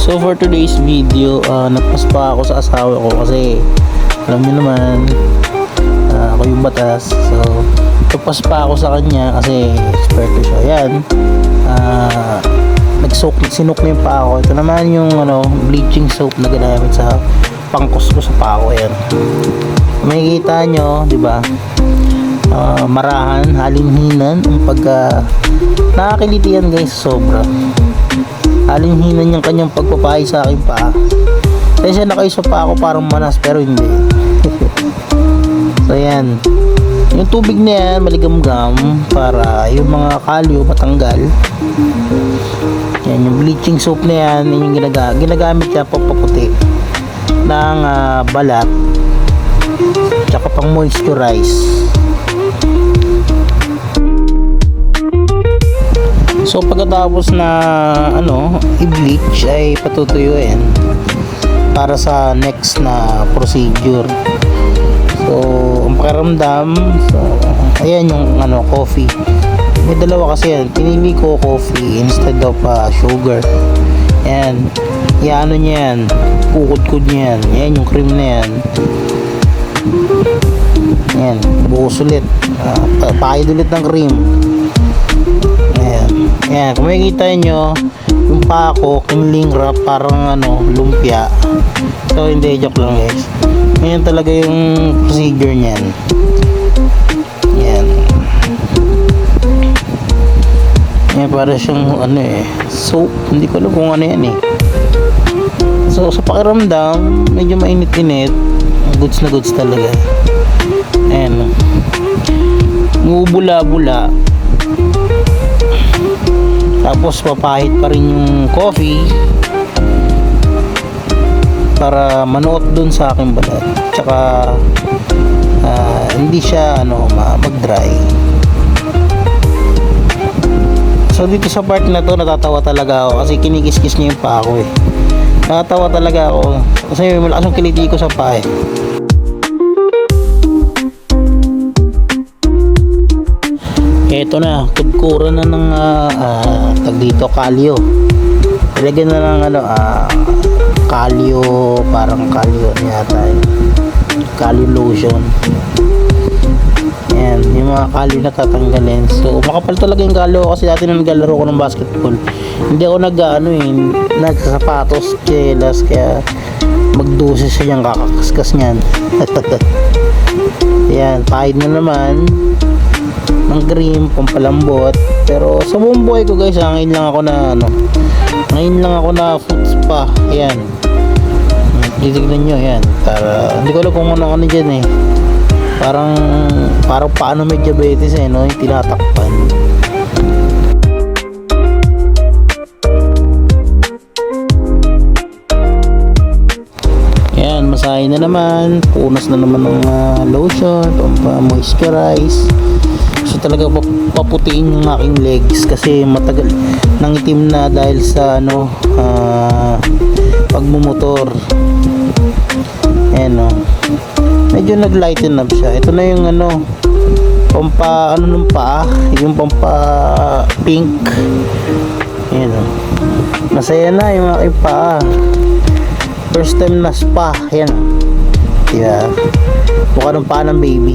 So for today's video, nagpaspa ako sa asawa ko kasi alam niyo naman, ako yung batas. So nagpaspa ako sa kanya kasi eksperto siya. Yan, sinuk na yung paa ko. Ito naman yung bleaching soap na ginamit sa pangkus ko sa paa ko. Yan, makikita nyo, di ba? Marahan, halinhinan ang pagka nakakiliti yan guys, sobra halinhinan yung kanyang pagpapahay sa akin pa. Kasi na kayo sa paa ko parang manas pero hindi. So yan, yung tubig na yan maligamgam para yung mga kalyo matanggal. Yan, yung bleaching soap na yan yung ginagamit niya papaputi ng balat tsaka pang moisturize. So pagkatapos na i-bleach ay patutuyuin para sa next na procedure. So ang pakiramdam, ayan yung coffee. May dalawa kasi yan. Pinili ko coffee instead of sugar. Ayan, niya yan, kukod-kod niya yan. Ayan yung cream na yan. Ayan, buhos ulit, pakid ulit ng cream. Ayan, kung makikita nyo yung paa ko, kinling wrap, parang lumpia. So hindi, joke lang guys. Ngayon talaga yung procedure nyan. Ayan, ayan, para siyang soap. Hindi ko alam kung ano yan eh. So sa pakiramdam, medyo mainit-init. Goods na goods talaga. Ayan, bula-bula. Tapos papahit pa rin yung coffee para manuot dun sa aking balat. Tsaka hindi siya mag-dry. So dito sa part na to natatawa talaga ako kasi kinikis-kis niya yung paa ko eh. Natatawa talaga ako kasi malakas yung kiliti ko sa paa eh. Ito na, kudkuran na ng tag dito, kalyo. Ilagyan na ng kalyo, parang kalyo yata eh. Kalyo lotion. Ayan, yung mga kalyo na tatanggalin. So makapal talaga yung kalyo kasi dati na naglalaro ko ng basketball. Hindi ako nagsasapatos, chelas, kaya magdusis siya yung kakaskas niyan. Ayan, pahid na naman ng cream, pampalambot. Pero sa buong buhay ko guys, ngayon lang ako na foot spa. Ayan, titignan nyo yan. Para, hindi ko alam kung ano dyan eh. Parang paano may diabetes yung tinatakpan. Ayan, masahe na naman, punas na naman ng lotion, pampa-moisturize. So talaga paputiin yung aking legs kasi matagal nang itim na dahil sa pagmumotor. Ayan medyo nag-lighten up siya. Ito na yung pampa ng paa, yung pampa pink. Ayan masaya na yung aking paa. First time na spa. Ayan, diba? Mukha ng paa ng baby.